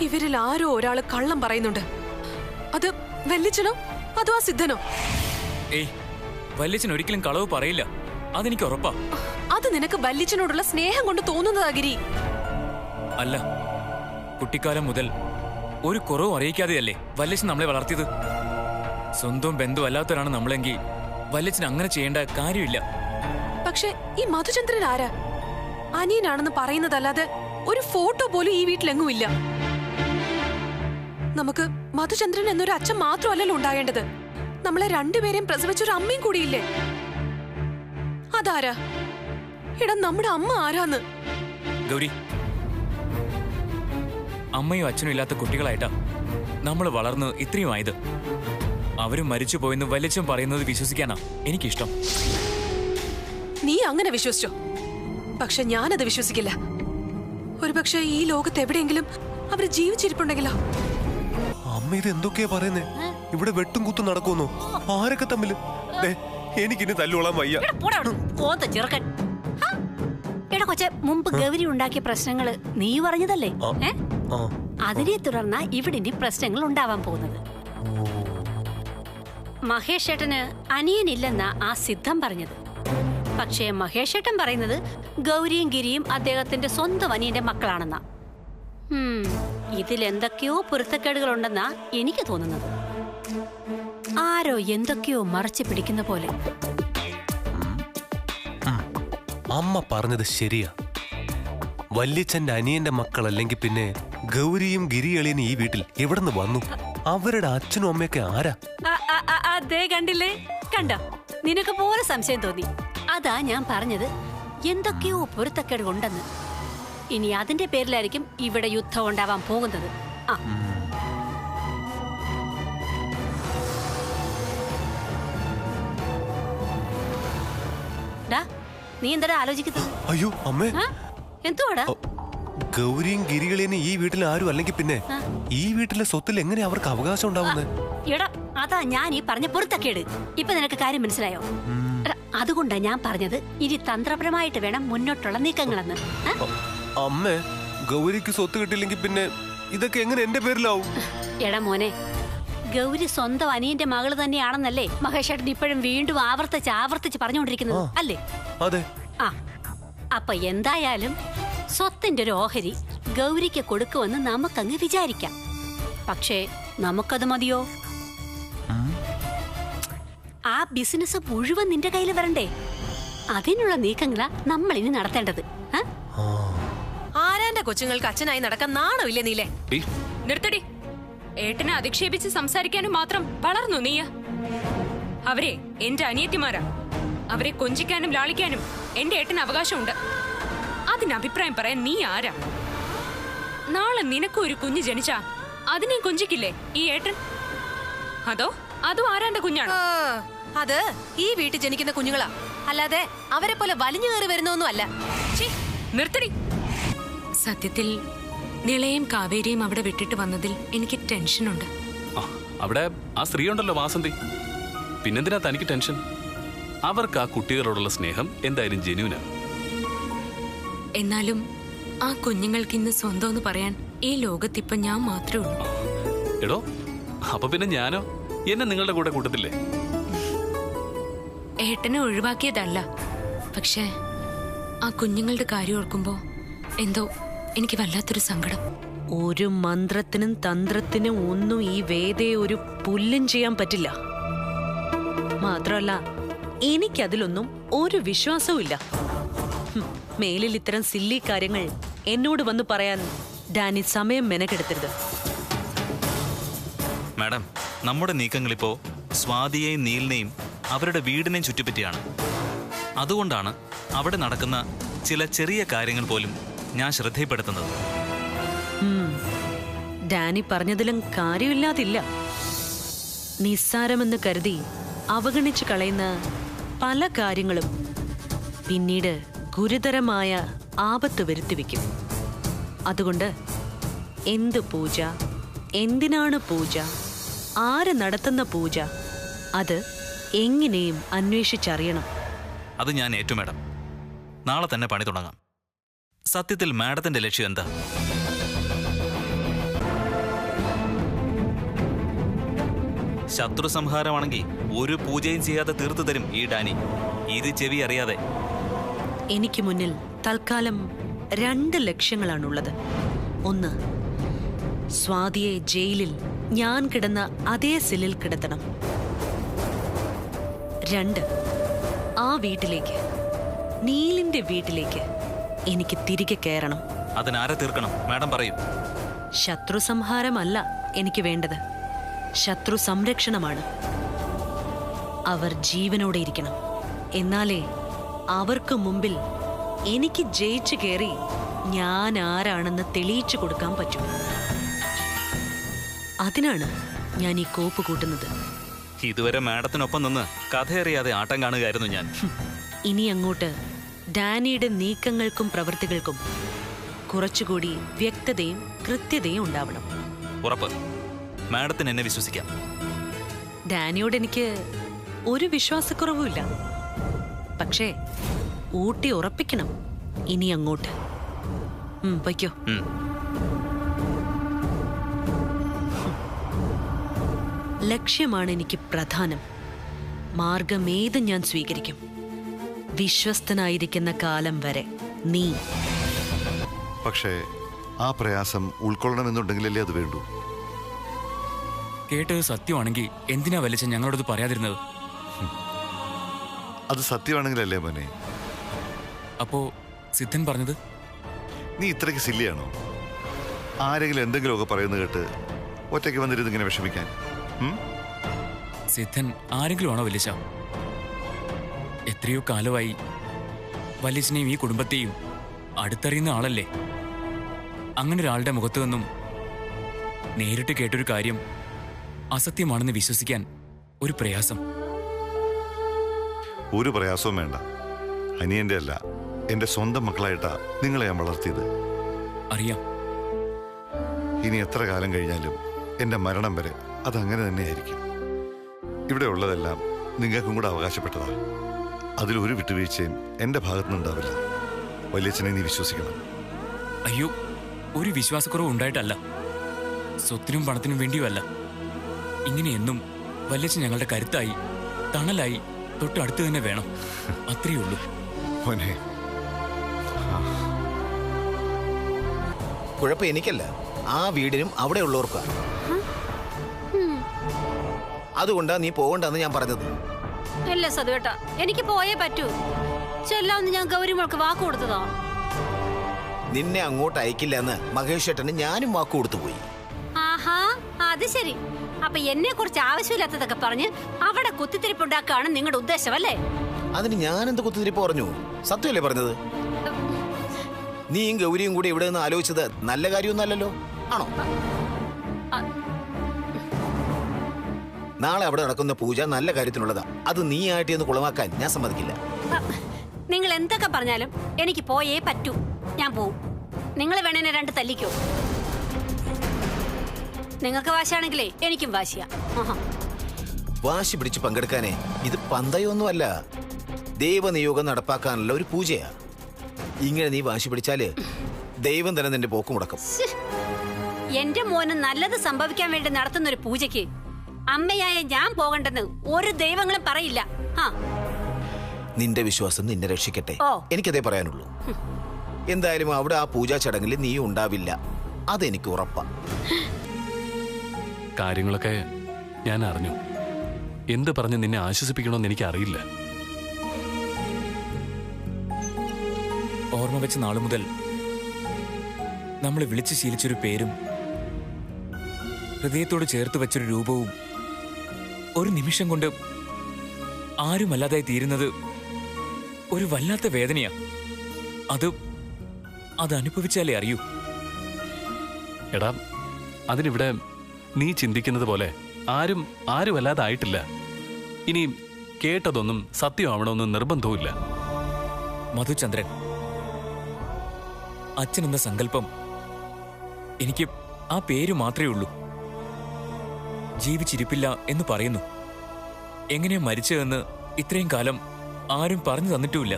ഇവരിൽ ആരോ ഒരാള് കള്ളം പറയുന്നുണ്ട്. അത് വല്യച്ഛനോ അതോ ആ സിദ്ധനോ? ഏയ്, വല്യച്ഛൻ ഒരിക്കലും കളവ് പറയില്ല, അതെനിക്ക് ഉറപ്പാ. അത് നിനക്ക് വല്യച്ഛനോടുള്ള സ്നേഹം കൊണ്ട് തോന്നുന്നതാ ഗിരി. അല്ല, കുട്ടിക്കാലം മുതൽ ഒരു കുറവും അറിയിക്കാതെയല്ലേ വല്യച്ഛൻ നമ്മളെ വളർത്തിയത്. സ്വന്തം ബന്ധുവല്ലാത്തവരാണ് നമ്മളെങ്കിൽ വല്യച്ഛൻ അങ്ങനെ ചെയ്യേണ്ട കാര്യമില്ല. പക്ഷെ ഈ മധുചന്ദ്രൻ ആരാ? അനിയനാണെന്ന് പറയുന്നതല്ലാതെ ഒരു ഫോട്ടോ പോലും ഈ വീട്ടിലെങ്ങുമില്ല. നമുക്ക് മധുചന്ദ്രൻ എന്നൊരു അച്ഛൻ മാത്രമല്ലല്ലോ ഉണ്ടാകേണ്ടത്, നമ്മളെ രണ്ടുപേരെയും പ്രസവിച്ചൊരു അമ്മയും കൂടിയില്ലേ. അതാരാ? എടാ, നമ്മുടെ അമ്മ ആരാന്ന്? ഗൗരി, അമ്മയും അച്ഛനും ഇല്ലാത്ത കുട്ടികളായിട്ടാ നമ്മൾ വളർന്ന് ഇത്രയും ആയത്. അവരും മരിച്ചു പോയെന്ന് വല്യച്ഛൻ പറയുന്നത് വിശ്വസിക്കാനാ എനിക്കിഷ്ടം. നീ അങ്ങനെ വിശ്വസിച്ചോ? പക്ഷെ ഞാനത് വിശ്വസിക്കില്ല. ഒരുപക്ഷെ ഈ ലോകത്ത് എവിടെയെങ്കിലും അവര് ജീവിച്ചിരിപ്പുണ്ടെങ്കിലോ? അമ്മ ഇത് എന്തൊക്കെയാ പറയുന്നേ? ഇവിടെ വെട്ടും കുത്തും നടക്കുന്നു. ആരൊക്കെ തമ്മില്? എനിക്കിനി തല്ലുകൊള്ളാൻ വയ്യ. എടാ കൊച്ചെ, മുമ്പ് ഗൗരി ഉണ്ടാക്കിയ പ്രശ്നങ്ങള് നീ പറഞ്ഞതല്ലേ? അതിനെ തുടർന്നാ ഇവിടെ ഇനി പ്രശ്നങ്ങൾ ഉണ്ടാവാൻ പോകുന്നത്. മഹേഷ് ഏട്ടന് അനിയനില്ലെന്നാ ആ സിദ്ധം പറഞ്ഞത്. പക്ഷേ മഹേഷ് ഏട്ടൻ പറയുന്നത് ഗൗരിയും ഗിരിയും അദ്ദേഹത്തിന്റെ സ്വന്തം അനിയന്റെ മക്കളാണെന്നാ. ഇതിലെന്തൊക്കെയോ പൊരുത്തക്കേടുകളുണ്ടെന്നാ എനിക്ക് തോന്നുന്നത്. ആരോ എന്തൊക്കെയോ മറച്ചു പിടിക്കുന്ന പോലെ. അമ്മ പറഞ്ഞത് ശരിയാ. വല്യച്ഛന്റെ അനിയന്റെ മക്കളല്ലെങ്കിൽ പിന്നെ ഗൗരിയും ഗിരിയളിയനും ഈ വീട്ടിൽ എവിടുന്ന് വന്നു? അവരുടെ അച്ഛനും അമ്മയൊക്കെ ആരാ? അതേ കണ്ടില്ലേ? കണ്ടോ? നിനക്ക് പോലെ സംശയം തോന്നി. അതാ ഞാൻ പറഞ്ഞത് എന്തൊക്കെയോ പൊരുത്തക്കേട് ഉണ്ടെന്ന്. ഇനി അതിന്റെ പേരിലായിരിക്കും ഇവിടെ യുദ്ധം ഉണ്ടാവാൻ പോകുന്നത്. നീ എന്താ ആലോചിക്കുന്നത്? അയ്യോ അമ്മേ, എന്തുവാടാ? ഗൗരിയും ഗിരികളിയനും ഈ വീട്ടിൽ ആരും അല്ലെങ്കിൽ പിന്നെ ഈ വീട്ടിലെ സ്വത്തിൽ എങ്ങനെ അവർക്ക് അവകാശം ഉണ്ടാവുന്നത്? എടാ, അതാ ഞാൻ ഈ പറഞ്ഞ പൊരുത്തക്കേട്. ഇപ്പൊ നിനക്ക് കാര്യം മനസ്സിലായോ? അതുകൊണ്ടാ ഞാൻ പറഞ്ഞത് ഇനി തന്ത്രപരമായിട്ട് വേണം മുന്നോട്ടുള്ള നീക്കങ്ങളെന്ന്. അമ്മേ, ഗൗരിക്ക് സ്വത്ത് കിട്ടില്ലെങ്കിൽ പിന്നെ ഇതൊക്കെ എങ്ങനെ എന്റെ പേരിലാവും? എടാ മോനെ, ഗൗരി സ്വന്തം അനിയന്റെ മകള് തന്നെയാണെന്നല്ലേ മഹേഷ് ഏട്ടൻ ഇപ്പോഴും വീണ്ടും ആവർത്തിച്ച് പറഞ്ഞുകൊണ്ടിരിക്കുന്നത് അല്ലേ? അതെ. അപ്പൊ എന്തായാലും സ്വത്തിന്റെ ഒരു ഓഹരി ഗൗരിക്ക് കൊടുക്കുമെന്ന് നമുക്കങ്ങ് വിചാരിക്കാം. പക്ഷേ നമുക്കത് മതിയോ? ആ ബിസിനസ് മുഴുവൻ നിന്റെ കയ്യിൽ വരണ്ടേ? അതിനുള്ള നീക്കങ്ങളാ നമ്മൾ ഇനി നടത്തേണ്ടത്. ആരാന്റെ കൊച്ചുങ്ങൾക്ക് അച്ഛനായി നടക്കാൻ നാണമില്ലേ നീലേ? നിർത്തടി. ഏട്ടനെ അധിക്ഷേപിച്ച് സംസാരിക്കാനും മാത്രം വളർന്നു നീയ. അവരെ എന്റെ അനിയത്തിമാരാ. അവരെ കൊഞ്ചിക്കാനും ലാളിക്കാനും എന്റെ ഏട്ടന് അവകാശമുണ്ട്. അതിന് അഭിപ്രായം പറയാൻ നീ ആരാ? നാളെ നിനക്കും ഒരു കുഞ്ഞ് ജനിച്ചാ അതിനെ കൊഞ്ചിക്കില്ലേ ഈ ഏട്ടൻ? അതോ ആരാന്റെ കുഞ്ഞാണ്? അത് ഈ വീട്ടിൽ ജനിക്കുന്ന കുഞ്ഞുങ്ങളാ, അല്ലാതെ അവരെ പോലെ വലിഞ്ഞു കയറി വരുന്നൊന്നും അല്ല. നിർത്തടി. സത്യത്തിൽ നിളയും കാവേരിയും അവിടെ വിട്ടിട്ട് വന്നതിൽ എനിക്ക് ടെൻഷനുണ്ട്. അവിടെ ആ സ്ത്രീ ഉണ്ടല്ലോ, വാസന്തി. പിന്നെന്തിനാ തനിക്ക് ടെൻഷൻ? അവർക്ക് ആ കുട്ടികളോടുള്ള സ്നേഹം എന്തായാലും ജെന്യൂനാ. എന്നാലും ആ കുഞ്ഞുങ്ങൾക്ക് ഇന്ന് സ്വന്തം എന്ന് പറയാൻ ഈ ലോകത്തിപ്പൊ ഞാൻ മാത്രമേ ഉള്ളൂ. എടോ, അപ്പൊ പിന്നെ ഞാനോ? എന്നെ നിങ്ങളുടെ കൂടെ കൂട്ടത്തില്ലേ? ഏട്ടനെ ഒഴിവാക്കിയതല്ല, പക്ഷേ ആ കുഞ്ഞുങ്ങളുടെ കാര്യം ഓർക്കുമ്പോ എന്തോ എനിക്ക് വല്ലാത്തൊരു സങ്കടം. ഒരു മന്ത്രത്തിനും തന്ത്രത്തിനും ഒന്നും ഈ വേദയെ ഒരു പുല്ലും ചെയ്യാൻ പറ്റില്ല. മാത്രമല്ല എനിക്കതിലൊന്നും ഒരു വിശ്വാസവും ഇല്ല. മേലിൽ ഇത്തരം സില്ലി കാര്യങ്ങൾ എന്നോട് വന്ന് പറയാൻ ഡാനി സമയം മെനക്കെടുത്തരുത്. മാഡം, നമ്മുടെ നീക്കങ്ങളിപ്പോ സ്വാതിയെയും നീലിനെയും അവരുടെ വീടിനെയും ചുറ്റിപ്പറ്റിയാണ്. അതുകൊണ്ടാണ് അവിടെ നടക്കുന്ന ചില ചെറിയ കാര്യങ്ങൾ പോലും ഞാൻ ശ്രദ്ധയിൽപ്പെടുത്തുന്നത്. ഡാനി പറഞ്ഞതിലും കാര്യമില്ലാതില്ല. നിസ്സാരമെന്ന് കരുതി അവഗണിച്ചു കളയുന്ന പല കാര്യങ്ങളും പിന്നീട് ഗുരുതരമായ ആപത്ത് വരുത്തിവെക്കും. അതുകൊണ്ട് എന്ത് പൂജ, എന്തിനാണ് പൂജ, ആര് നടത്തുന്ന പൂജ, അത് എങ്ങനെയും അന്വേഷിച്ചറിയണം. അത് ഞാൻ ഏറ്റു മാഡം. നാളെ തന്നെ പണി തുടങ്ങാം. സത്യത്തിൽ മാഡത്തിന്റെ ലക്ഷ്യം എന്താ? ശത്രു സംഹാരമാണെങ്കിൽ ഒരു പൂജയും ചെയ്യാതെ തീർത്തു തരും ഈ ഡാനി. ഇത് ചെവി അറിയാതെ. എനിക്ക് മുന്നിൽ തൽക്കാലം 2 ലക്ഷ്യങ്ങളാണുള്ളത്. ഒന്ന്, സ്വാതിയെ ജയിലിൽ ഞാൻ കിടന്ന അതേ സെല്ലിൽ കിടത്തണം. 2, ആ വീട്ടിലേക്ക്, നീലിന്റെ വീട്ടിലേക്ക് എനിക്ക് തിരികെ കയറണം. അതിനാരെ തീർക്കണം മാഡം പറയൂ. ശത്രു സംഹാരമല്ല എനിക്ക് വേണ്ടത്, ശത്രു സംരക്ഷണമാണ്. അവർ ജീവനോടെ ഇരിക്കണം. എന്നാലേ അവർക്ക് മുമ്പിൽ എനിക്ക് ജയിച്ചു കയറി ഞാൻ ആരാണെന്ന് തെളിയിച്ചു കൊടുക്കാൻ പറ്റും. അതിനാണ് ഞാൻ ഈ കോപ്പ് കൂട്ടുന്നത്. ഇതുവരെ മാഡത്തിനൊപ്പം നിന്ന് കഥയറിയാതെ ആട്ടം കാണുകയായിരുന്നു ഞാൻ. ഇനി അങ്ങോട്ട് ഡാനിയുടെ നീക്കങ്ങൾക്കും പ്രവൃത്തികൾക്കും കുറച്ചുകൂടി വ്യക്തതയും കൃത്യതയും ഉണ്ടാവണം. ഉറപ്പ്. മാഡത്തിന് എന്നെ വിശ്വസിക്കാം. ഡാനിയോട് എനിക്ക് ഒരു വിശ്വാസക്കുറവുമില്ല. പക്ഷേ ഊട്ടി ഉറപ്പിക്കണം ഇനി അങ്ങോട്ട്. വയ്ക്കോ. ലക്ഷ്യമാണ് എനിക്ക് പ്രധാനം. മാർഗമേത് ഞാൻ സ്വീകരിക്കും. വിശ്വസ്തനായിരിക്കുന്ന കാലം വരെ നീ. പക്ഷേ ആ പ്രയാസം ഉൾക്കൊള്ളണമെന്നുണ്ടെങ്കിലല്ലേ അത് വേണ്ടൂ. കേട്ടത് സത്യമാണെങ്കിൽ എന്തിനാ വലിച്ച ഞങ്ങളോടത് പറയാതിരുന്നത്? അത് സത്യമാണെങ്കിലല്ലേ മോനെ. അപ്പോ സിദ്ധൻ പറഞ്ഞത്? നീ ഇത്രയ്ക്ക് സില്ലിയാണോ? ആരെങ്കിലും എന്തെങ്കിലുമൊക്കെ പറയുന്നത് കേട്ട് ഒറ്റയ്ക്ക് വന്നിരുന്ന് ഇങ്ങനെ വിഷമിക്കാൻ? സിദ്ധൻ ആരെങ്കിലും ആണോ വലിച്ച? എത്രയോ കാലമായി വലിച്ചനെയും ഈ കുടുംബത്തെയും അടുത്തറിയുന്ന ആളല്ലേ. അങ്ങനെ ഒരാളുടെ മുഖത്തു നിന്നും നേരിട്ട് കേട്ടൊരു കാര്യം അസത്യമാണെന്ന് വിശ്വസിക്കാൻ ഒരു പ്രയാസം. ഒരു പ്രയാസവും വേണ്ട. അനിയന്റെ അല്ല, എന്റെ സ്വന്തം മക്കളായിട്ടാ നിങ്ങളെ ഞാൻ വളർത്തിയത്. അറിയാം. ഇനി എത്ര കാലം കഴിഞ്ഞാലും എന്റെ മരണം വരെ അതങ്ങനെ തന്നെയായിരിക്കും. ഇവിടെ ഉള്ളതെല്ലാം നിങ്ങൾക്കും കൂടെ അവകാശപ്പെട്ടതാ. അതിലൊരു വിട്ടുവീഴ്ചയും എന്റെ ഭാഗത്തുനിന്നുണ്ടാവില്ല. വലിയച്ഛനെ നീ വിശ്വസിക്കണം. അയ്യോ, ഒരു വിശ്വാസക്കുറവ് ഉണ്ടായിട്ടല്ല, സ്വത്തിനും പണത്തിനും വേണ്ടിയുമല്ല. ഇങ്ങനെയെന്നും വലിയച്ഛൻ ഞങ്ങളുടെ കരുത്തായി, തണലായി, തൊട്ടടുത്ത് തന്നെ വേണം. അത്രയേ ഉള്ളൂ മോനെ. കുഴപ്പം എനിക്കല്ല, ആ വീടിനും അവിടെ ഉള്ളവർക്കാ. അതുകൊണ്ടാ നീ പോകണ്ടെന്ന് ഞാൻ പറഞ്ഞത്. അല്ല സതുവേട്ടാ, എനിക്ക് പോയേ പറ്റൂ. ചെല്ലാന്ന് ഞാൻ ഗൗരിമോൾക്ക് വാക്ക് കൊടുത്തതാ. നിന്നെ അങ്ങോട്ട് അയക്കില്ല എന്ന് മഹേഷ് ഏട്ടന് ഞാനും വാക്ക് കൊടുത്തു പോയി. ആഹാ, അത് ശരി. അപ്പൊ എന്നെ കുറിച്ച് ആവശ്യമില്ലാത്തതൊക്കെ പറഞ്ഞ് അവിടെ കുത്തിത്തിരിപ്പുണ്ടാക്കാണ് നിങ്ങളുടെ ഉദ്ദേശം അല്ലേ? അതിന് ഞാൻ എന്ത് കുത്തിരിപ്പ് പറഞ്ഞു? സത്യമല്ലേ പറഞ്ഞത്? നീയും ഗൗരിയും കൂടി ഇവിടെ നിന്ന് ആലോചിച്ചത് നല്ല കാര്യമൊന്നുമല്ലല്ലോ, ആണോ? നാളെ അവിടെ നടക്കുന്ന പൂജ നല്ല കാര്യത്തിനുള്ളതാ. അത് നീ ആയിട്ട് ഒന്ന് കുളമാക്കാൻ ഞാൻ സമ്മതിക്കില്ല. നിങ്ങൾ എന്തൊക്കെ പറഞ്ഞാലും എനിക്ക് പോയേ പറ്റൂ. ഞാൻ പോവും. നിങ്ങൾ വേണേനെ 2 തല്ലിക്കോ. നിങ്ങൾക്ക് വാശിയാണെങ്കിലേ എനിക്കും വാശിയാ. വാശി പിടിച്ച് പങ്കെടുക്കാനേ ഇത് പന്തയൊന്നുമല്ല, ദൈവനിയോഗം നടപ്പാക്കാനുള്ള ഒരു പൂജയാ. ഇങ്ങനെ നീ വാശി പിടിച്ചാല് ദൈവം തന്നെ നിന്റെ പോക്ക് മുടക്കും. എന്റെ മോന് നല്ലത് സംഭവിക്കാൻ വേണ്ടി നടത്തുന്ന ഒരു പൂജയ്ക്ക് അമ്മയായ ഞാൻ പോകണ്ടെന്ന് ഒരു ദൈവങ്ങളും പറയില്ല. നിന്റെ വിശ്വാസം നിന്നെ രക്ഷിക്കട്ടെ. ഓ. എനിക്കതേ പറയാനുള്ളൂ. എന്തായാലും അവിടെ ആ പൂജാ ചടങ്ങിൽ നീ ഉണ്ടാവില്ല, അതെനിക്ക് ഉറപ്പാ. കാര്യങ്ങളൊക്കെ ഞാൻ അറിഞ്ഞു. എന്ത് പറഞ്ഞ് നിന്നെ ആശ്വസിപ്പിക്കണമെന്ന് എനിക്കറിയില്ല. ഓർമ്മ വെച്ച നാളു മുതൽ നമ്മൾ വിളിച്ചു ശീലിച്ചൊരു പേരും ഹൃദയത്തോട് ചേർത്ത് വെച്ചൊരു രൂപവും ഒരു നിമിഷം കൊണ്ട് ആരുമല്ലാതായി തീരുന്നത് ഒരു വല്ലാത്ത വേദനയാ. അത് അനുഭവിച്ചാലേ അറിയൂ. എടാ, അതിനിവിടെ നീ ചിന്തിക്കുന്നത് പോലെ ആരുമല്ലാതായിട്ടില്ല. ഇനി കേട്ടതൊന്നും സത്യമാവണമെന്ന് നിർബന്ധവുമില്ല. മധുചന്ദ്രൻ, അച്ഛൻ എന്ന സങ്കല്പം എനിക്ക് ആ പേര് മാത്രമേ ഉള്ളൂ. ജീവിച്ചിരിപ്പില്ല എന്ന് പറയുന്നു. എങ്ങനെയാ മരിച്ചതെന്ന് ഇത്രയും കാലം ആരും പറഞ്ഞു തന്നിട്ടുമില്ല.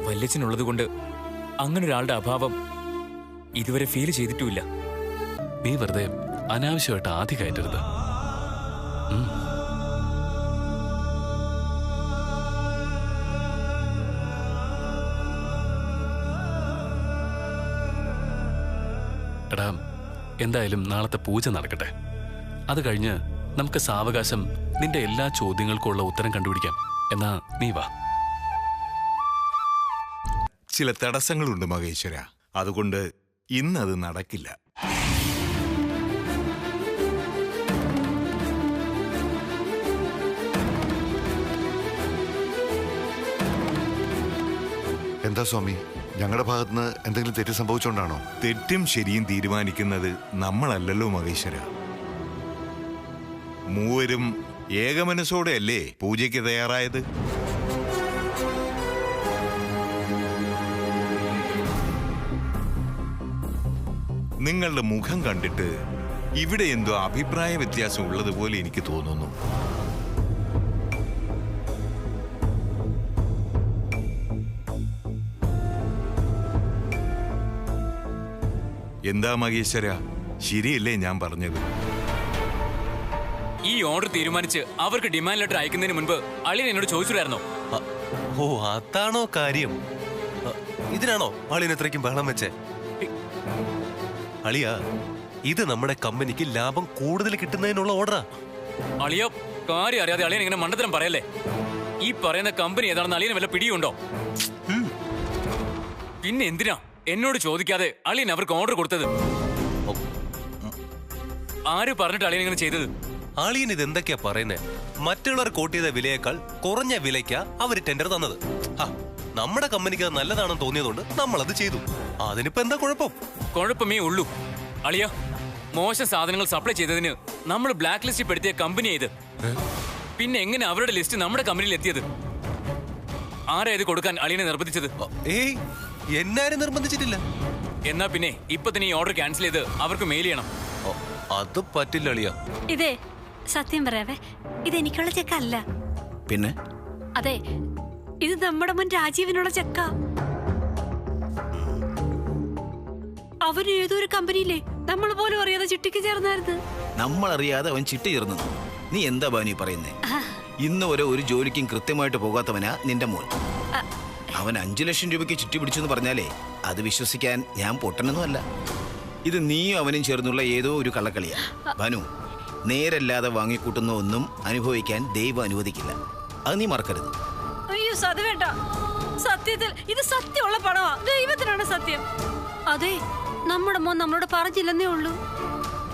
വല്യച്ഛനുള്ളതുകൊണ്ട് അങ്ങനൊരാളുടെ അഭാവം ഇതുവരെ ഫീൽ ചെയ്തിട്ടുമില്ല. നീ വെറുതെ അനാവശ്യമായിട്ട് ആദ്യ കയറ്റരുത്. എടാ, എന്തായാലും നാളത്തെ പൂജ നടക്കട്ടെ. അത് കഴിഞ്ഞ് നമുക്ക് സാവകാശം നിന്റെ എല്ലാ ചോദ്യങ്ങൾക്കുള്ള ഉത്തരം കണ്ടുപിടിക്കാം. എന്നാ നീ വാ. ചില തടസ്സങ്ങളുണ്ട് മഹേശ്വര, അതുകൊണ്ട് ഇന്നത് നടക്കില്ല. എന്താ സ്വാമി, ഞങ്ങളുടെ ഭാഗത്തുനിന്ന് എന്തെങ്കിലും തെറ്റ് സംഭവിച്ചോണ്ടാണോ? തെറ്റും ശരിയും തീരുമാനിക്കുന്നത് നമ്മളല്ലല്ലോ മഹേശ്വര. മൂവരും ഏകമനസ്സോടെയല്ലേ പൂജയ്ക്ക് തയ്യാറായത്? നിങ്ങളുടെ മുഖം കണ്ടിട്ട് ഇവിടെ എന്തോ അഭിപ്രായ വ്യത്യാസം ഉള്ളതുപോലെ എനിക്ക് തോന്നുന്നു. എന്താ മഹേശ്വര, ശരിയല്ലേ ഞാൻ പറഞ്ഞത്? ഈ ഓർഡർ തീരുമാനിച്ച് അവർക്ക് ഡിമാൻഡ് ലെറ്റർ അയക്കുന്നതിന് മുൻപ് അളിയൻ എന്നോട് ചോദിച്ചിട്ടായിരുന്നോ? ഓ, അതാണോ കാര്യം? ഇതിനാണോ അളിയൻ ഇത്രയ്ക്കും ബഹളം വെച്ചേ? അളിയ, ഇത് നമ്മുടെ കമ്പനിക്ക് ലാഭം കൂടുതൽ കിട്ടുന്നതിനുള്ള ഓർഡറാ. അളിയോ, കാര്യം അറിയാതെ അളിയൻ ഇങ്ങനെ മണ്ടത്തരം പറയല്ലേ. ഈ പറയുന്ന കമ്പനി ഏതാണെന്ന് അളിയന് വല്ല പിടിയുണ്ടോ? പിന്നെ എന്തിനാ എന്നോട് ചോദിക്കാതെ അളിയൻ അവർക്ക് ഓർഡർ കൊടുത്തത്? ആര് പറഞ്ഞിട്ട് അളിയൻ ഇങ്ങനെ ചെയ്തത്? അളിയൻ ഇത് എന്തൊക്കെയാ പറയുന്നേ? മറ്റുള്ളവർ കോട്ട് ചെയ്ത വിലയേക്കാൾ കുറഞ്ഞ വിലയ്ക്കാ അവര് ടെൻഡർ തന്നത്. നമ്മുടെ കമ്പനിക്ക് അത് നല്ലതാണെന്ന് തോന്നിയതുകൊണ്ട് നമ്മൾ അത് ചെയ്തു. അതിനിപ്പോ എന്താ കുഴപ്പം? കുഴപ്പമേ ഉള്ളൂ അളിയ. മോശം സാധനങ്ങൾ സപ്ലൈ ചെയ്തതിന് നമ്മൾ ബ്ലാക്ക് ലിസ്റ്റിൽ പെടുത്തിയ കമ്പനി ഇത്. പിന്നെ എങ്ങനെ അവരുടെ ലിസ്റ്റ് നമ്മുടെ കമ്പനിയിൽ എത്തിയത്? ആരാ ഇത് കൊടുക്കാൻ അളിയനെ നിർബന്ധിച്ചത്? ഏയ്, എന്നാരും നിർബന്ധിച്ചിട്ടില്ല. എന്നാ പിന്നെ ഇപ്പൊ തന്നെ ഈ ഓർഡർ ക്യാൻസൽ ചെയ്ത് അവർക്ക് മെയിൽ ചെയ്യണം. അത് പറ്റില്ല അളിയ. ഇതേ സത്യം പറയാവേ, ഇത് എനിക്കുള്ള ചെക്ക അല്ല. പിന്നെ അതെ, ഇത് നമ്മുടെ മുൻ രാജീവിനുള്ള ചെക്ക. അവന് ഏതൊരു കമ്പനിയിലെ നമ്മൾ പോലും അറിയാതെ ചിട്ടിക്ക് ചേർന്നായിരുന്നു. നമ്മളറിയാതെ അവൻ ചിട്ടി ചേർന്നു. നീ എന്താ ബാനി പറയുന്നേ? ഇന്ന് വരെ ഒരു ജോലിക്കും കൃത്യമായിട്ട് പോകാത്തവനാ നിന്റെ മോൻ. അവൻ 5 ലക്ഷം രൂപയ്ക്ക് ചുറ്റി പിടിച്ചെന്ന് പറഞ്ഞാലേ അത് വിശ്വസിക്കാൻ ഞാൻ പൊട്ടനൊന്നുമല്ല. ഇത് നീയും അവനും ചേർന്നുള്ള ഏതോ ഒരു കള്ളക്കളിയാ. ഭാനു, നേരല്ലാതെ വാങ്ങിക്കൂട്ടുന്ന ഒന്നും അനുഭവിക്കാൻ ദൈവം അനുവദിക്കില്ല. അത് നീ മറക്കരുത്. അയ്യോ, അത് വേണ്ട. സത്യത്തിൽ ഇത് സത്യമുള്ള പണമാ. ദൈവത്തിനാണ് സത്യം. അതെ, നമ്മുടെ മോൻ നമ്മളോട് പറഞ്ഞില്ലെന്നേ ഉള്ളൂ.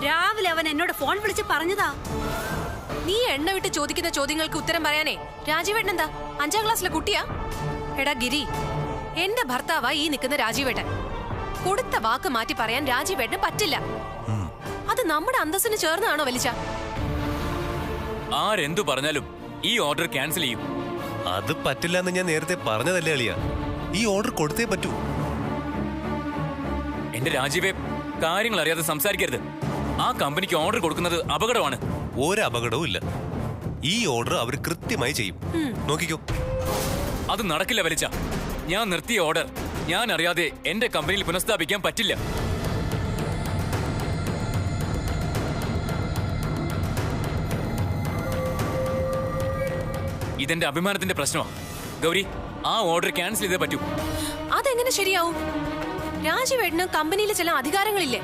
രാവിലെ അവൻ എന്നോട് ഫോൺ വിളിച്ച് പറഞ്ഞതാ. നീ എണ്ണ വിട്ട് ചോദിക്കുന്ന ചോദ്യങ്ങൾക്ക് ഉത്തരം പറയാനേ രാജീവേട്ടൻ എന്താ 5ാം ക്ലാസ്സിലെ കുട്ടിയാ? എടാ ഗിരി, എന്റെ ഭർത്താവാ ഈ നിൽക്കുന്ന രാജീവേട്ടൻ. കൊടുത്ത വാക്ക് മാറ്റി പറയാൻ രാജീവേട്ടന് പറ്റില്ല. അത് നമ്മുടെ അന്തസ്സിന് ചേർന്നാണോ വലിച്ച? ആരെന്തു പറഞ്ഞാലും ഈ ഓർഡർ ക്യാൻസൽ ചെയ്യും. അത് പറ്റില്ല എന്ന് ഞാൻ നേരത്തെ പറഞ്ഞതല്ലേ അളിയ. ഈ ഓർഡർ കൊടുത്തേ പറ്റൂ. എന്റെ രാജീവേ, കാര്യങ്ങൾ അറിയാതെ സംസാരിക്കരുത്. ആ കമ്പനിക്ക് ഓർഡർ കൊടുക്കുന്നത് അപകടമാണ്. ഒരു അപകടവും ഇല്ല. ഈ ഓർഡർ അവർ കൃത്യമായി ചെയ്യും. നോക്കിക്കോ. അത് നടക്കില്ല വലിച്ച. ഞാൻ നിർത്തിയ ഓർഡർ ഞാൻ അറിയാതെ എന്റെ കമ്പനിയിൽ പുനഃസ്ഥാപിക്കാൻ പറ്റില്ല. ഇതെന്റെ അഭിമാനത്തിന്റെ പ്രശ്നമാണ് ഗൗരി. ആ ഓർഡർ ക്യാൻസൽ ചെയ്തേ പറ്റൂ. അതെങ്ങനെ ശരിയാവും? രാജീവേട്ടന് കമ്പനിയിൽ ചില അധികാരങ്ങളില്ലേ?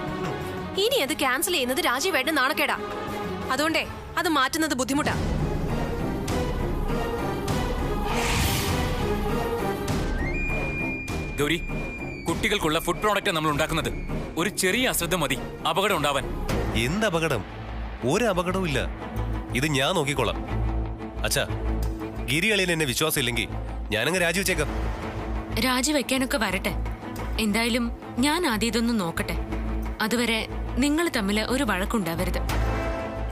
ഇനി അത് ക്യാൻസൽ ചെയ്യുന്നത് രാജീവേട്ടന് നാണക്കേടാ. അതുകൊണ്ടേ അത് മാറ്റുന്നത് ബുദ്ധിമുട്ടാ. ഗൗരി, കുട്ടികൾക്കുള്ള ഫുഡ് പ്രോഡക്റ്റ് നമ്മൾ ഉണ്ടാക്കുന്നത്. ഒരു ചെറിയ അശ്രദ്ധ മതി അപകടം ഉണ്ടാവാൻ. എന്ത് അപകടം? ഒരു അപകടവും ഇല്ല. ഇത് ഞാൻ നോക്കിക്കോളാം. അച്ഛാ, ഗിരികളിൽ എന്നെ വിശ്വാസം ഇല്ലെങ്കിൽ ഞാനങ്ങ് രാജിവെച്ചേക്കാം. രാജിവെക്കാനൊക്കെ വരട്ടെ. എന്തായാലും ഞാൻ ആദ്യം ഇതൊന്ന് നോക്കട്ടെ. അതുവരെ നിങ്ങൾ തമ്മിൽ ഒരു വഴക്കുണ്ടാവരുത്.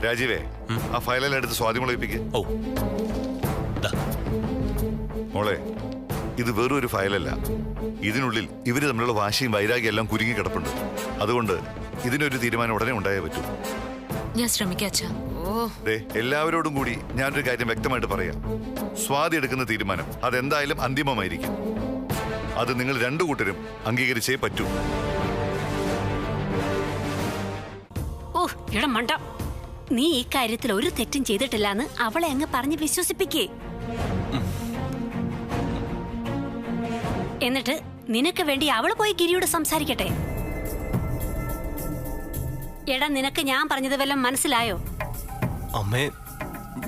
രാജീവേ, ആ ഫയലെല്ലാം എടുത്ത് സ്വാധീനം ഒളിപ്പിക്ക്. ഓ, മോളെ, ഇത് വെറൊരു ഫയലല്ല. ഇതിനുള്ളിൽ ഇവര് തമ്മിലുള്ള വാശിയും വൈരാഗ്യം എല്ലാം കുരുങ്ങി കിടപ്പുണ്ട്. അതുകൊണ്ട് ഇതിനൊരു തീരുമാനം ഉടനെ ഉണ്ടായേ പറ്റൂ. ഞാൻ ശ്രമിക്കാം. എല്ലാവരോടും കൂടി ഞാനൊരു കാര്യം വ്യക്തമായിട്ട് പറയാം. സ്വാതി എടുക്കുന്ന തീരുമാനം അതെന്തായാലും അന്തിമമായിരിക്കും. അത് നിങ്ങൾ രണ്ടു കൂട്ടരും അംഗീകരിച്ചേ പറ്റൂ. ഓ, ഇടം മണ്ട. നീ ഈ കാര്യത്തിൽ ഒരു തെറ്റും ചെയ്തിട്ടില്ലാന്ന് അവളെ അങ്ങ് പറഞ്ഞ് വിശ്വസിപ്പിക്കേ. എന്നിട്ട് നിനക്ക് വേണ്ടി അവള് പോയി ഗിരിയോട് സംസാരിക്കട്ടെ. എടാ, നിനക്ക് ഞാൻ പറഞ്ഞത് വല്ലതും മനസ്സിലായോ? അമ്മേ,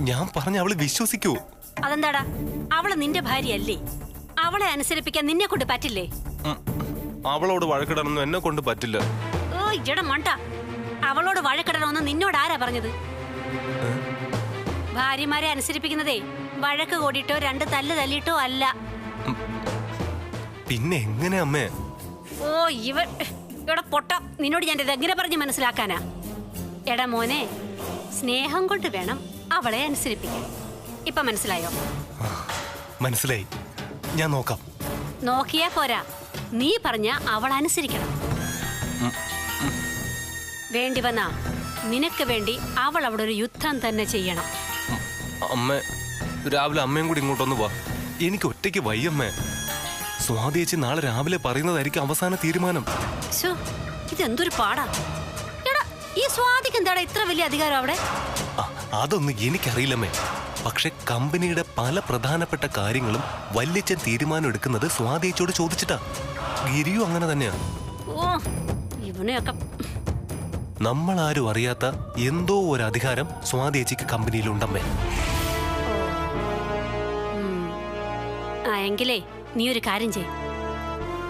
ഞാൻ പറഞ്ഞ അവള് വിശ്വസിക്കൂ? അതെന്താടാ, അവള് നിന്റെ ഭാര്യയല്ലേ? അവളെ അനുസരിപ്പിക്കാൻ നിന്നെ കൊണ്ട് പറ്റില്ലേ? അവളോട് വഴക്കിടണമെന്ന് എന്നെ കൊണ്ട് പറ്റില്ല. ഓ ഇട മണ്ട, അവളോട് വഴക്കിടണമെന്ന് നിന്നോട് ആരാ പറഞ്ഞത്? ഭാര്യമാരെ അനുസരിപ്പിക്കുന്നതേ വഴക്ക് കൂടിയിട്ടോ 2 തല്ല് തല്ലിയിട്ടോ അല്ല. പിന്നെ എങ്ങനെ അമ്മേ? ഓ ഇവിടെ പൊട്ട, നിന്നോട് ഞാൻ ഇതെങ്ങനെ പറഞ്ഞ് മനസ്സിലാക്കാനാ? എടാ മോനെ, സ്നേഹം കൊണ്ട് വേണം അവളെ അനുസരിപ്പിക്കാൻ. ഇപ്പൊ മനസ്സിലായോ? മനസ്സിലായി, ഞാൻ നോക്കാം. നോക്കിയാ പോരാ, നീ പറഞ്ഞ അവൾ അനുസരിക്കണം. വേണ്ടി വന്നാ നിനക്ക് വേണ്ടി അവൾ അവിടെ ഒരു യുദ്ധം തന്നെ ചെയ്യണം. അമ്മ, രാവിലെ അമ്മയും കൂടി ഇങ്ങോട്ടൊന്ന് വാ. എനിക്ക് ഒറ്റയ്ക്ക് വയ്യമ്മേ. സ്വാതിയേച്ചി നാളെ രാവിലെ പറയുന്നതായിരിക്കും അവസാന തീരുമാനം. ഇതെന്തൊരു പാടാ. എടാ, ഈ സ്വാതിക്ക് എന്താടാ ഇത്ര വലിയ അധികാരം അവിടെ? അതൊന്നും എനിക്കറിയില്ലമ്മേ. പക്ഷെ കമ്പനിയുടെ പല പ്രധാനപ്പെട്ട കാര്യങ്ങളും വല്യച്ഛൻ തീരുമാനം എടുക്കുന്നത് സ്വാതിയേച്ചിയോട് ചോദിച്ചിട്ടാ. ഗിരിയും അങ്ങനെ തന്നെയാ. ഓ ഇവനെയൊക്കെ. നമ്മളാരും അറിയാത്ത എന്തോ ഒരു അധികാരം സ്വാതിയേച്ചിക്ക് കമ്പനിയിലുണ്ടമ്മേ. എങ്കിലേ നീ ഒരു കാര്യം ചെയ്.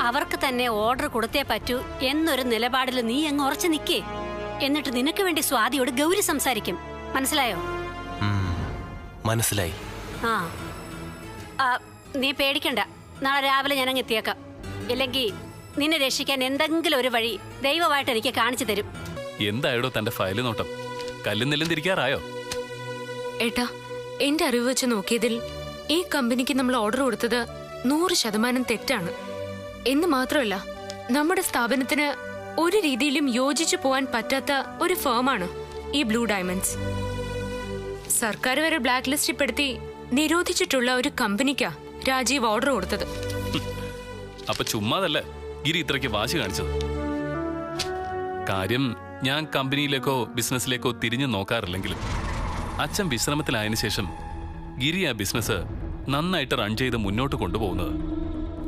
അവർക്ക് തന്നെ ഓർഡർ കൊടുത്തേ പറ്റൂ എന്നൊരു നിലപാടിൽ നീ അങ്ങ് ഉറച്ചു നിൽക്കേ. എന്നിട്ട് നിനക്ക് വേണ്ടി സ്വാതിയോട് ഗൗരി സംസാരിക്കും. മനസ്സിലായോ? മനസ്സിലായി. നീ പേടിക്കണ്ട, നാളെ രാവിലെ ഞാൻ അങ്ങ് എത്തിയേക്കാം. ഇല്ലെങ്കിൽ നിന്നെ രക്ഷിക്കാൻ എന്തെങ്കിലും ഒരു വഴി ദൈവമായിട്ട് എനിക്ക് കാണിച്ചു തരും. എന്തായടോ തന്റെ ഫയല് നോട്ടം? കല്ലും നെല്ലും തിരിക്കാറായോ? ഏട്ടാ, എന്റെ അറിവ് വെച്ച് നോക്കിയതിൽ ഈ കമ്പനിക്ക് നമ്മൾ ഓർഡർ കൊടുത്തത് 100% തെറ്റാണ് എന്ന് മാത്രമല്ല, നമ്മുടെ സ്ഥാപനത്തിന് ഒരു രീതിയിലും യോജിച്ചു പോവാൻ പറ്റാത്ത ഒരു ഫേമാണ് ഈ ബ്ലൂ ഡയമണ്ട്സ്. സർക്കാർ വരെ ബ്ലാക്ക് ലിസ്റ്റിൽ പെടുത്തി നിരോധിച്ചിട്ടുള്ള ഒരു കമ്പനിക്കാ രാജീവ് ഓർഡർ കൊടുത്തത്. അപ്പൊ ചുമ്മാതല്ല ഗിരി ഇത്രയ്ക്ക് വാശി കാണിച്ചത്. കാര്യം, ഞാൻ കമ്പനിയിലേക്കോ ബിസിനസ്സിലേക്കോ തിരിഞ്ഞു നോക്കാറില്ലെങ്കിലും അച്ഛൻ വിശ്രമത്തിലായതിനു ശേഷം ഗിരി ആ ബിസിനസ് നന്നായിട്ട് റൺ ചെയ്ത് മുന്നോട്ട് കൊണ്ടുപോകുന്നത്.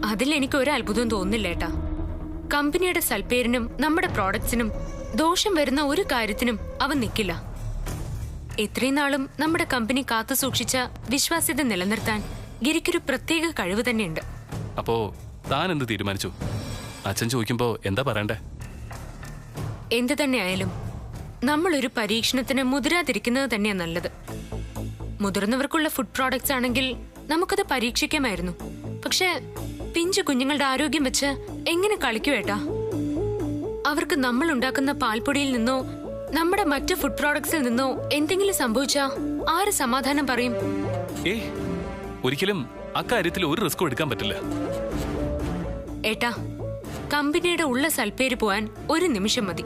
അതിൽ എനിക്ക് ഒരു അത്ഭുതവും തോന്നുന്നില്ല ഏട്ടാ. കമ്പനിയുടെ സൽപ്പേരിനും നമ്മുടെ പ്രോഡക്ട്സിനും ദോഷം വരുന്ന ഒരു കാര്യത്തിനും അവൻ നിൽക്കില്ല. ഇത്രയും നാളും നമ്മുടെ കമ്പനി കാത്തു സൂക്ഷിച്ച വിശ്വാസ്യത നിലനിർത്താൻ ഗിരിക്കൊരു പ്രത്യേക കഴിവ് തന്നെയുണ്ട്. അപ്പോ താൻ എന്ത് തീരുമാനിച്ചു? അച്ഛൻ ചോദിക്കുമ്പോ എന്താ പറയണ്ടേ? എന്ത് തന്നെയായാലും നമ്മളൊരു പരീക്ഷണത്തിന് മുതിരാതിരിക്കുന്നത് തന്നെയാ നല്ലത്. മുതിർന്നവർക്കുള്ള ഫുഡ് പ്രോഡക്ട്സ് ആണെങ്കിൽ നമുക്കത് പരീക്ഷിക്കാമായിരുന്നു. പക്ഷെ പിഞ്ചു കുഞ്ഞുങ്ങളുടെ ആരോഗ്യം വെച്ച് എങ്ങനെ കളിക്കുവേട്ടാ? അവർക്ക് നമ്മൾ ഉണ്ടാക്കുന്ന പാൽപ്പൊടിയിൽ നിന്നോ നമ്മുടെ മറ്റു ഫുഡ് പ്രോഡക്ട്സിൽ നിന്നോ എന്തെങ്കിലും സംഭവിച്ചാ ആര് സമാധാനം പറയും? ഒരിക്കലും അക്കാര്യത്തിൽ ഒരു റിസ്ക് എടുക്കാൻ പറ്റില്ല ഏട്ടാ. കമ്പനിയുടെ ഉള്ള സൽപ്പേര് പോവാൻ ഒരു നിമിഷം മതി.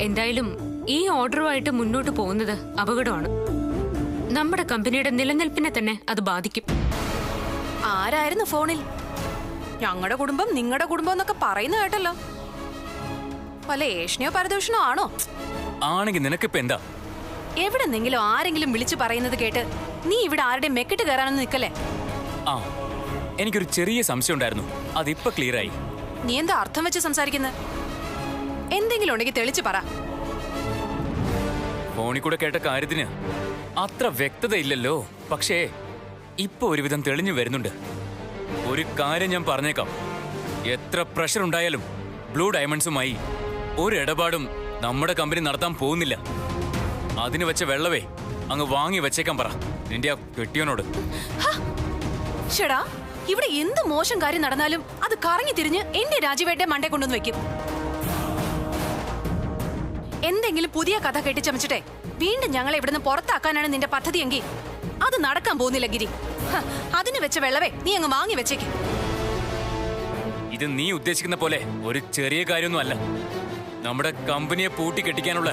എന്തായാലും ഈ ഓർഡറുമായിട്ട് മുന്നോട്ട് പോകുന്നത് അപകടമാണ്. നമ്മുടെ കമ്പനിയുടെ നിലനിൽപ്പിനെ തന്നെ അത് ബാധിക്കും. ആരായിരുന്നു ഫോണിൽ? ഞങ്ങളുടെ കുടുംബം നിങ്ങളുടെ കുടുംബം എന്നൊക്കെ പറയുന്ന കേട്ടല്ലോ. വല്ല ഏഷ്ണിയോ പരദൂഷണോ ആണോ? ആണെങ്കിൽ നിനക്കിപ്പോ എന്താ? എവിടെന്നെങ്കിലും ആരെങ്കിലും വിളിച്ചു പറയുന്നത് കേട്ട് നീ ഇവിടെ ആരുടെ മെക്കിട്ട് കയറാനൊന്നും നിൽക്കല്ലേ? ആ, എനിക്കൊരു ചെറിയ സംശയം ഉണ്ടായിരുന്നു, അതിപ്പോ ക്ലിയർ ആയി. നീ എന്താ അർത്ഥം വെച്ച് സംസാരിക്കുന്നത്? എന്തെങ്കിലും ഉണ്ടെങ്കിൽ തെളിച്ചു പറ. ഫോണിൽ കൂടെ കേട്ട കാര്യത്തിന് അത്ര വ്യക്തത ഇല്ലല്ലോ. പക്ഷേ ഇപ്പൊ ഒരുവിധം തെളിഞ്ഞു വരുന്നുണ്ട്. ഒരു കാര്യം ഞാൻ പറഞ്ഞേക്കാം, എത്ര പ്രഷർ ഉണ്ടായാലും ബ്ലൂ ഡയമണ്ട്സുമായി ഒരു ഇടപാടും നമ്മുടെ കമ്പനി നടത്താൻ പോകുന്നില്ല. അതിന് വെച്ച വെള്ളവേ അങ്ങ് വാങ്ങി വെച്ചേക്കാൻ പറ നിന്റെ ആ കെട്ടിയോനോട്. ഷടാ, ഇവിടെ എന്ത് മോശം കാര്യം നടന്നാലും അത് കറങ്ങി തിരിഞ്ഞ് എന്റെ രാജീവേട്ടെ മണ്ടേ കൊണ്ടുവന്ന് വെക്കും. എന്തെങ്കിലും പുതിയ കഥ കെട്ടിച്ചമച്ചിട്ടെ വീണ്ടും ഞങ്ങളെ ഇവിടുന്ന് പുറത്താക്കാനാണ് നിന്റെ പദ്ധതിയെങ്കിൽ അത് നടക്കാൻ പോകുന്നില്ല ഗിരി. അതിന് വെച്ച വെള്ളവേ നീ അങ്ങ് വാങ്ങി വെച്ചേക്ക്. ഇത് നീ ഉദ്ദേശിക്കുന്ന പോലെ ഒരു ചെറിയ കാര്യമൊന്നും അല്ല. നമ്മുടെ കമ്പനിയെ പൂട്ടി കെട്ടിക്കാനുള്ള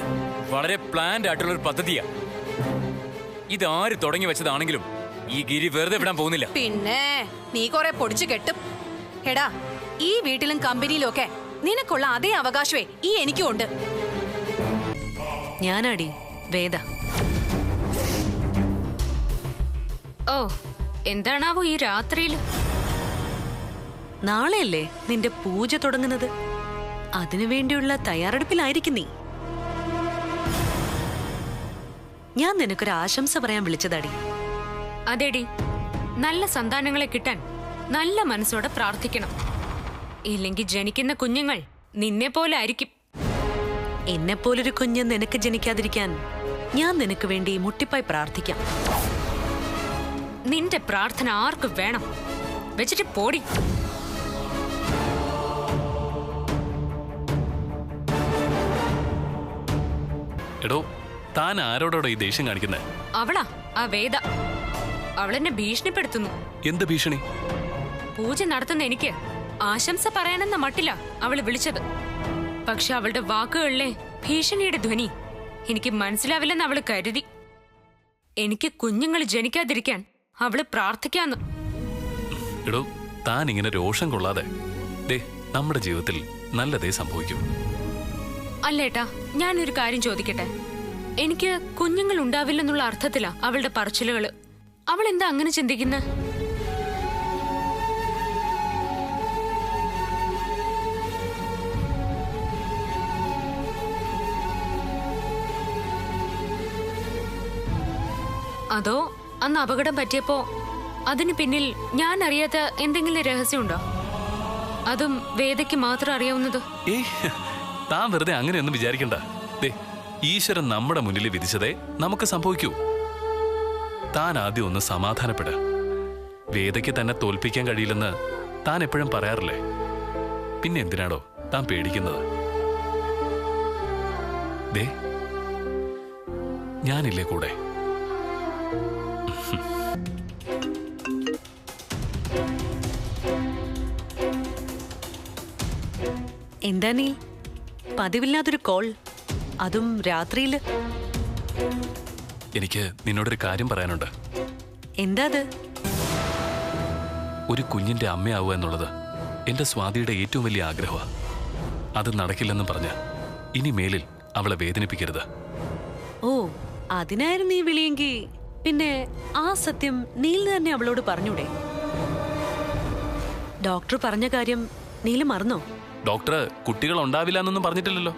വളരെ പ്ലാൻഡ് ആയിട്ടുള്ള ഒരു പദ്ധതിയാ. ഇത് ആര് തുടങ്ങി വെച്ചതാണെങ്കിലും ഈ ഗിരി വെറുതെ വിടാൻ പോകുന്നില്ല. പിന്നെ നീ കുറെ പൊടിച്ചു കെട്ടും. എടാ, ഈ വീട്ടിലും കമ്പനിയിലും ഒക്കെ നിനക്കുള്ള അതേ അവകാശമേ ഈ എനിക്കും ഉണ്ട്. ഞാനാടി വേദ. ഓ, എന്താണാവോ ഈ രാത്രിയിൽ? നാളെയല്ലേ നിന്റെ പൂജ തുടങ്ങുന്നത്? അതിനുവേണ്ടിയുള്ള തയ്യാറെടുപ്പിലായിരിക്കും നീ. ഞാൻ നിനക്കൊരു ആശംസ പറയാൻ വിളിച്ചതാടി. അതെടി, നല്ല സന്താനങ്ങളെ കിട്ടാൻ നല്ല മനസ്സോടെ പ്രാർത്ഥിക്കണം. ഇല്ലെങ്കിൽ ജനിക്കുന്ന കുഞ്ഞുങ്ങൾ നിന്നെ പോലെ ആയിരിക്കും. എന്നെപ്പോലൊരു കുഞ്ഞ് നിനക്ക് ജനിക്കാതിരിക്കാൻ ഞാൻ നിനക്ക് വേണ്ടി മുട്ടിപ്പായി പ്രാർത്ഥിക്കാം. നിന്റെ പ്രാർത്ഥന ആർക്ക് വേണം? വെച്ചിട്ട് പോടി. എടോ, താൻ ആരോടോടോ ഈ ദേഷ്യം കാണിക്കുന്നത്? അവളാ ആ വേദ. അവളെന്നെ ഭീഷണിപ്പെടുത്തുന്നു. എന്ത് ഭീഷണി? പൂജ നടത്തുന്ന എനിക്ക് ആശംസ പറയാനെന്ന മട്ടില്ല അവള് വിളിച്ചത്. പക്ഷെ അവളുടെ വാക്കുകളിലെ ഭീഷണിയുടെ ധ്വനി എനിക്ക് മനസ്സിലാവില്ലെന്ന് അവള് കരുതി. എനിക്ക് കുഞ്ഞുങ്ങൾ ജനിക്കാതിരിക്കാൻ അവള് പ്രാർത്ഥിക്കാന്ന്. എടോ, താൻ ഇങ്ങനെ രോഷം കൊള്ളാതെ. ദേ, നമ്മുടെ ജീവിതത്തിൽ നല്ലതേ സംഭവിക്കൂ. അല്ലേട്ടാ, ഞാനൊരു കാര്യം ചോദിക്കട്ടെ? എനിക്ക് കുഞ്ഞുങ്ങൾ ഉണ്ടാവില്ലെന്നുള്ള അർത്ഥത്തിലാ അവളുടെ പറച്ചിലുകള്. അവൾ എന്താ അങ്ങനെ ചിന്തിക്കുന്നത്? അതോ അന്ന് അപകടം പറ്റിയപ്പോ അതിന് പിന്നിൽ ഞാൻ അറിയാത്ത എന്തെങ്കിലും രഹസ്യമുണ്ടോ? അതും വേദയ്ക്ക് മാത്രം അറിയാവുന്നത്? താൻ വെറുതെ അങ്ങനെയൊന്നും വിചാരിക്കണ്ട. ദേ, ഈശ്വരൻ നമ്മുടെ മുന്നിൽ വിധിച്ചതേ നമുക്ക് സംഭവിക്കൂ. താൻ ആദ്യം ഒന്ന് സമാധാനപ്പെട്. വേദയ്ക്ക് തന്നെ തോൽപ്പിക്കാൻ കഴിയില്ലെന്ന് താൻ എപ്പോഴും പറയാറില്ലേ? പിന്നെ എന്തിനാടോ താൻ പേടിക്കുന്നത്? ദേ, ഞാനില്ലേ കൂടെ. എന്താ നീ പതിവില്ലാതൊരു കോൾ, അതും രാത്രിയില്? എനിക്ക് നിന്നോടൊരു കാര്യം പറയാനുണ്ട്. എന്താ അത്? ഒരു കുഞ്ഞിന്റെ അമ്മയാവുക എന്നുള്ളത് എന്റെ സ്വാതിയുടെ ഏറ്റവും വലിയ ആഗ്രഹമാണ്. അത് നടക്കില്ലെന്നും പറഞ്ഞ് ഇനി മേലിൽ അവളെ വേദനിപ്പിക്കരുത്. ഓ, അതിനായിരുന്നു നീ വിളിയെങ്കിൽ പിന്നെ ആ സത്യം നീൽ തന്നെ അവളോട് പറഞ്ഞൂടെ? ഡോക്ടർ പറഞ്ഞ കാര്യം നീല് മറന്നോ? ഡോക്ടർ കുട്ടികൾ ഉണ്ടാവില്ല എന്നൊന്നും പറഞ്ഞിട്ടില്ലല്ലോ.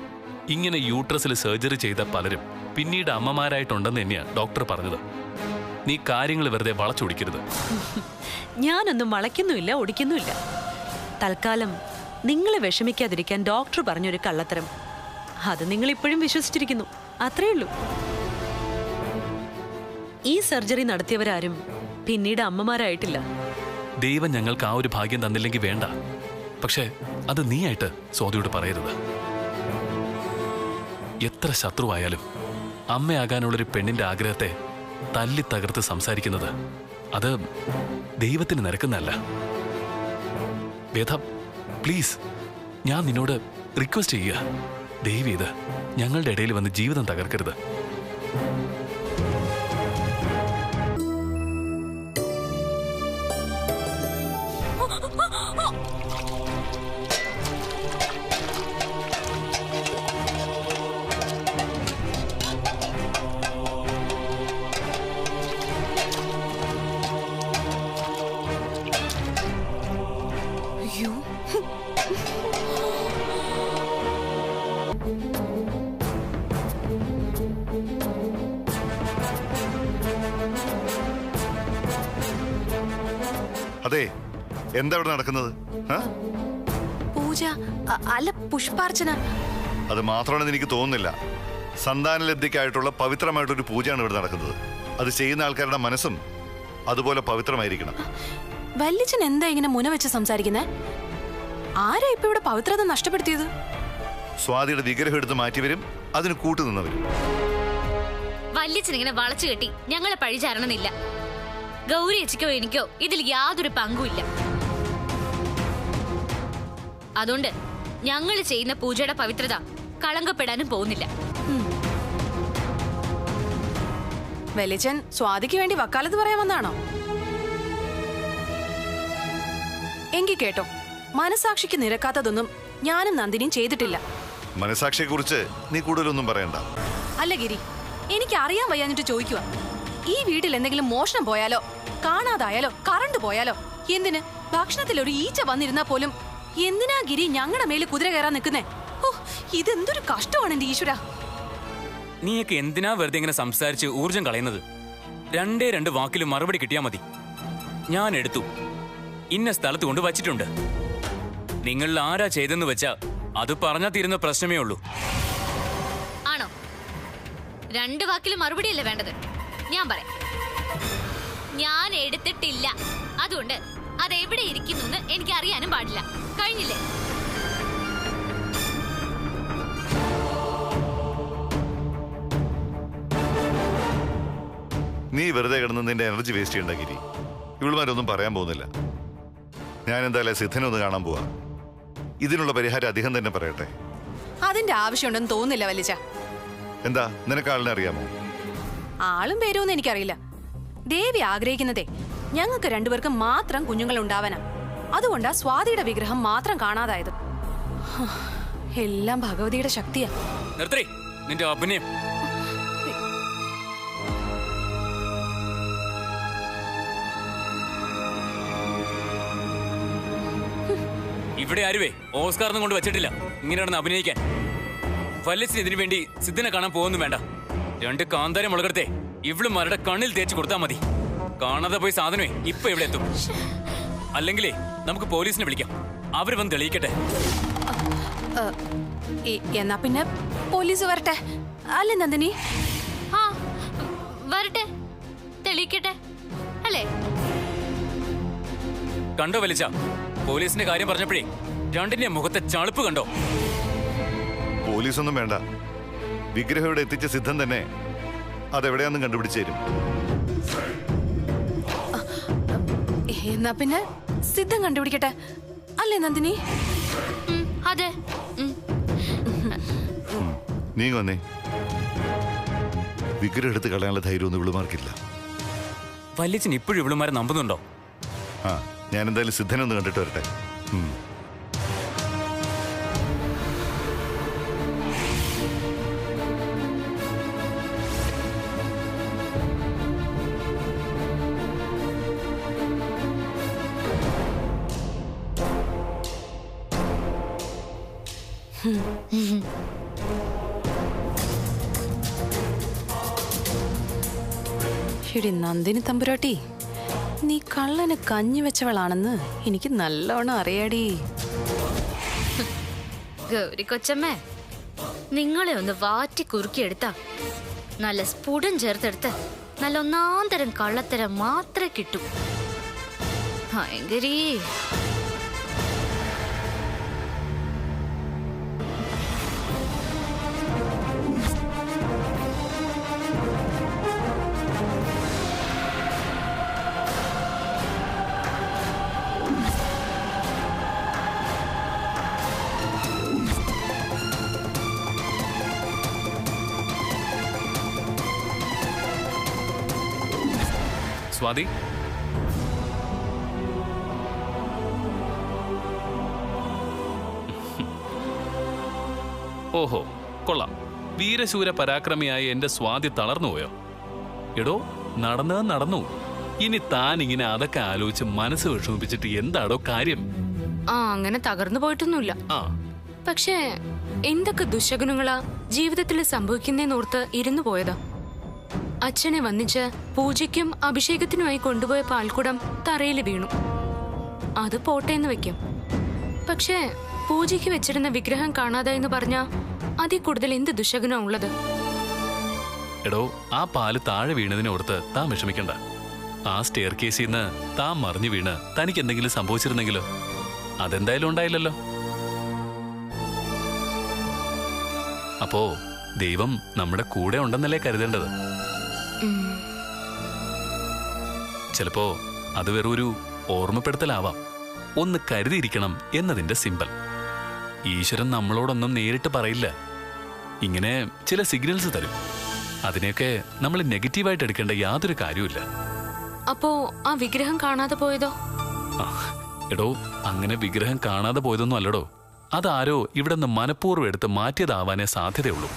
ഇങ്ങനെ യൂട്രസിൽ സർജറി ചെയ്ത പലരും പിന്നീട് അമ്മമാരായിട്ടുണ്ടെന്ന് തന്നെയാണ് ഡോക്ടർ പറഞ്ഞത്. നീ കാര്യങ്ങൾ വെറുതെ വളച്ചൊടിക്കരുത്. ഞാനൊന്നും വളയ്ക്കുന്നുമില്ല, ഒടിക്കുന്നുമില്ല. തൽക്കാലം നിങ്ങളെ വിഷമിക്കാതിരിക്കാൻ ഡോക്ടർ പറഞ്ഞൊരു കള്ളത്തരം, അത് നിങ്ങൾ ഇപ്പോഴും വിശ്വസിച്ചിരിക്കുന്നു. അത്രേ ഉള്ളൂ. ഈ സർജറി നടത്തിയവരാരും പിന്നീട് അമ്മമാരായിട്ടില്ല. ദൈവം ഞങ്ങൾക്ക് ആ ഒരു ഭാഗ്യം തന്നില്ലെങ്കിൽ വേണ്ട. പക്ഷേ അത് നീയായിട്ട് സ്വാതിയോട് പറയരുത്. എത്ര ശത്രുവായാലും അമ്മയാകാനുള്ളൊരു പെണ്ണിന്റെ ആഗ്രഹത്തെ തല്ലി തകർത്ത് സംസാരിക്കുന്നത് അത് ദൈവത്തിന് നിരക്കുന്നതല്ല. വേദ, പ്ലീസ്, ഞാൻ നിന്നോട് റിക്വസ്റ്റ് ചെയ്യുക. ദയവേത് ഞങ്ങളുടെ ഇടയിൽ വന്ന് ജീവിതം തകർക്കരുത്. അതെ, എന്താ ഇവിടെ നടക്കുന്നത്? പൂജ അല്ല, പുഷ്പാർച്ചന. അത് മാത്രമാണെന്ന് എനിക്ക് തോന്നുന്നില്ല. സന്താനലബ്ധിക്കായിട്ടുള്ള പവിത്രമായിട്ടൊരു പൂജയാണ് ഇവിടെ നടക്കുന്നത്. അത് ചെയ്യുന്ന ആൾക്കാരുടെ മനസ്സും അതുപോലെ പവിത്രമായിരിക്കണം. വല്യച്ഛൻ എന്താ ഇങ്ങനെ മുന വെച്ച് സംസാരിക്കുന്നേ? ആരാ ഇപ്പൊ ഇവിടെ പവിത്രത നഷ്ടപ്പെടുത്തിയത്? സ്വാതിയുടെ വിഗ്രഹം എടുത്ത് മാറ്റിവരും, അതിന് കൂട്ടുനിന്നവരും. വല്യച്ഛൻ ഇങ്ങനെ വളച്ചു കെട്ടി ഞങ്ങളെ പഴിചാരണമെന്നില്ല. ഗൗരി ചേച്ചിക്കോ എനിക്കോ ഇതിൽ യാതൊരു പങ്കുമില്ല. അതുകൊണ്ട് ഞങ്ങൾ ചെയ്യുന്ന പൂജയുടെ പവിത്രത കളങ്കപ്പെടാനും പോകുന്നില്ല. വല്യച്ഛൻ സ്വാതിക്ക് വേണ്ടി വക്കാലത്ത് പറയാൻ വന്നാണോ? എങ്കി കേട്ടോ, മനസാക്ഷിക്ക് നിരക്കാത്തതൊന്നും ഞാനും നന്ദിനിയും ചെയ്തിട്ടില്ല. മനസാക്ഷിയെ കുറിച്ച് നീ കൂടുതലൊന്നും പറയണ്ട. അല്ല ഗിരി, എനിക്ക് അറിയാൻ വയ്യാഞ്ഞിട്ട് ചോദിക്കുക. ഈ വീട്ടിൽ എന്തെങ്കിലും മോഷണം പോയാലോ, കാണാതായാലോ, കറണ്ട് പോയാലോ, എന്തിന് ഭക്ഷണത്തിൽ ഒരു ഈച്ച വന്നിരുന്നാ പോലും എന്തിനാ ഗിരി ഞങ്ങളുടെ മേല് കുതിര കയറാൻ നിൽക്കുന്നേ? ഓ, ഇതെന്തൊരു കഷ്ടമാണ് എന്റെ ഈശ്വര. നീയൊക്കെ എന്തിനാ വെറുതെ ഇങ്ങനെ സംസാരിച്ച് ഊർജം കളയുന്നത്? രണ്ടേ രണ്ട് വാക്കിലും മറുപടി കിട്ടിയാ മതി. ഞാൻ എടുത്തു, ഇന്ന സ്ഥലത്ത് കൊണ്ട് വച്ചിട്ടുണ്ട്. നിങ്ങളിൽ ആരാ ചെയ്തെന്ന് വെച്ചാ അത് പറഞ്ഞാ തീരുന്ന പ്രശ്നമേ ഉള്ളൂ. ആണോ? രണ്ട് വാക്കിലും മറുപടിയല്ലേ വേണ്ടത്? ഞാൻ പറയാം, ഞാൻ എടുത്തിട്ടില്ല. അതുകൊണ്ട് അതെവിടെ ഇരിക്കുന്നു എന്ന് എനിക്ക് അറിയാനും പാടില്ല. കഴിഞ്ഞില്ലേ? നീ വെറുതെ കിടന്ന് നിന്റെ എനർജി വേസ്റ്റ് ചെയ്യണ്ട ഗിരി. ഇവളുമാരൊന്നും പറയാൻ പോകുന്നില്ല. ഞാൻ എന്തായാലും സിദ്ധനൊന്ന് കാണാൻ പോവാ. ഇതിനുള്ള പരിഹാരം അദ്ദേഹം തന്നെ പറയട്ടെ. അതിന്റെ ആവശ്യമുണ്ടെന്ന് തോന്നുന്നില്ല വലിച്ച. എന്താ, നിനക്ക് ആളിനെ അറിയാമോ? ആളും പേരുമെന്ന് എനിക്കറിയില്ല. ദേവി ആഗ്രഹിക്കുന്നതേ ഞങ്ങൾക്ക് രണ്ടുപേർക്കും മാത്രം കുഞ്ഞുങ്ങൾ ഉണ്ടാവാനാ. അതുകൊണ്ടാ സ്വാതിയുടെ വിഗ്രഹം മാത്രം കാണാതായത്. എല്ലാം ഭഗവതിയുടെ ശക്തിയാ. നിർത്തേ നിന്റെ അഭിനയം. ഇവിടെ ആരുവേ ഓസ്കാറൊന്നും കൊണ്ട് വെച്ചിട്ടില്ല ഇങ്ങനെ നടന്ന് അഭിനയിക്കാൻ. വല്യച്ഛന് ഇതിനു വേണ്ടി സിദ്ധനെ കാണാൻ പോകുന്നു വേണ്ട. രണ്ട് കാന്താരം മുളകെടുത്തേ ഇവളുമാരുടെ കണ്ണിൽ തേച്ച് കൊടുത്താൽ മതി. കാണാതെ പോയി സാധനമേ ഇപ്പൊ ഇവിടെ എത്തും. അല്ലെങ്കിലേ നമുക്ക് പോലീസിനെ വിളിക്കാം, അവര് വന്ന് തെളിയിക്കട്ടെ. എന്നാ പിന്നെ പോലീസ് വരട്ടെ അല്ലേ നന്ദിനി? ആ വരട്ടെ, തെളിയിക്കട്ടെ അല്ലേ? കണ്ടോ വലിച്ച, പോലീസിന്റെ കാര്യം പറഞ്ഞപ്പോഴേ രണ്ടിന്റെ മുഖത്തെ ചളുപ്പ് കണ്ടോ? പോലീസൊന്നും വേണ്ട. വിഗ്രഹം ഇവിടെ എത്തിച്ച സിദ്ധൻ തന്നെ അതെവിടെയാന്നും കണ്ടുപിടിച്ചു തരും. എന്നാ പിന്നെ സിദ്ധം കണ്ടുപിടിക്കട്ടെ അല്ലേ നന്ദിനി? അതെ. നീ വന്നേ. വിഗ്രഹം എടുത്ത് കളയാനുള്ള ധൈര്യമൊന്നും ഇവളുമാർക്കില്ല. വല്യച്ഛൻ ഇപ്പോഴും ഇവളുമാരെ നമ്പുന്നുണ്ടോ? ആ, ഞാൻ എന്തായാലും സിദ്ധനൊന്ന് കണ്ടിട്ട് വരട്ടെ. ശരി നന്ദിനി തമ്പുരാട്ടി, നീ കള്ളന് കഞ്ഞി വെച്ചവളാണെന്ന് എനിക്ക് നല്ലോണം അറിയാടി. ഗൗരി കൊച്ചമ്മേ, നിങ്ങളെ ഒന്ന് വാറ്റി കുറുക്കിയെടുത്താ നല്ല സ്ഫുടം ചേർത്തെടുത്ത് നല്ല ഒന്നാം തരം കള്ളത്തരം മാത്രമേ കിട്ടൂ. ഭയങ്കരീ. സ്വാതി, ഓഹോ കൊള്ളാം. വീരശൂര പരാക്രമിയായ എന്റെ സ്വാതി തളർന്നുപോയോ? എടോ, നടന്നു. ഇനി താൻ ഇങ്ങനെ അതൊക്കെ ആലോചിച്ച് മനസ്സ് വിഷമിപ്പിച്ചിട്ട് എന്താടോ കാര്യം? അങ്ങനെ തകർന്നു പോയിട്ടൊന്നുമില്ല. പക്ഷേ എന്തൊക്കെ ദുശകുനങ്ങളാ ജീവിതത്തിൽ സംഭവിക്കുന്നേന്നോർത്ത് ഇരുന്നു പോയതാ. അച്ഛനെ വന്നിച്ച് പൂജയ്ക്കും അഭിഷേകത്തിനുമായി കൊണ്ടുപോയ പാൽക്കുടം തറയിൽ വീണു. അത് പോട്ടേന്ന് വെക്കാം. പക്ഷേ പൂജയ്ക്ക് വെച്ചിരുന്ന വിഗ്രഹം കാണാതായെന്ന് പറഞ്ഞാ അതിൽ കൂടുതൽ എന്ത് ദുശകുനാ ഉള്ളത്? എടോ, ആ പാല് താഴെ വീണതിനോർത്ത് താൻ വിഷമിക്കണ്ട. ആ സ്റ്റെയർ കേസിൽ നിന്ന് താൻ മറിഞ്ഞു വീണ് തനിക്ക് എന്തെങ്കിലും സംഭവിച്ചിരുന്നെങ്കിലോ? അതെന്തായാലും ഉണ്ടായില്ലല്ലോ. അപ്പോ ദൈവം നമ്മുടെ കൂടെ ഉണ്ടെന്നല്ലേ കരുതേണ്ടത്. ചിലപ്പോ അത് വെറൊരു ഓർമ്മപ്പെടുത്തലാവാം, ഒന്ന് കരുതിയിരിക്കണം എന്നതിന്റെ സിമ്പൽ. ഈശ്വരൻ നമ്മളോടൊന്നും നേരിട്ട് പറയില്ല, ഇങ്ങനെ ചില സിഗ്നൽസ് തരും. അതിനെയൊക്കെ നമ്മൾ നെഗറ്റീവായിട്ട് എടുക്കേണ്ട യാതൊരു കാര്യമില്ല. അപ്പോ ആ വിഗ്രഹം കാണാതെ പോയതോ? എടോ, അങ്ങനെ വിഗ്രഹം കാണാതെ പോയതൊന്നും അല്ലടോ. അതാരോ ഇവിടെ നിന്ന് മനഃപൂർവ്വം എടുത്ത് മാറ്റിയതാവാനേ സാധ്യതയുള്ളൂ.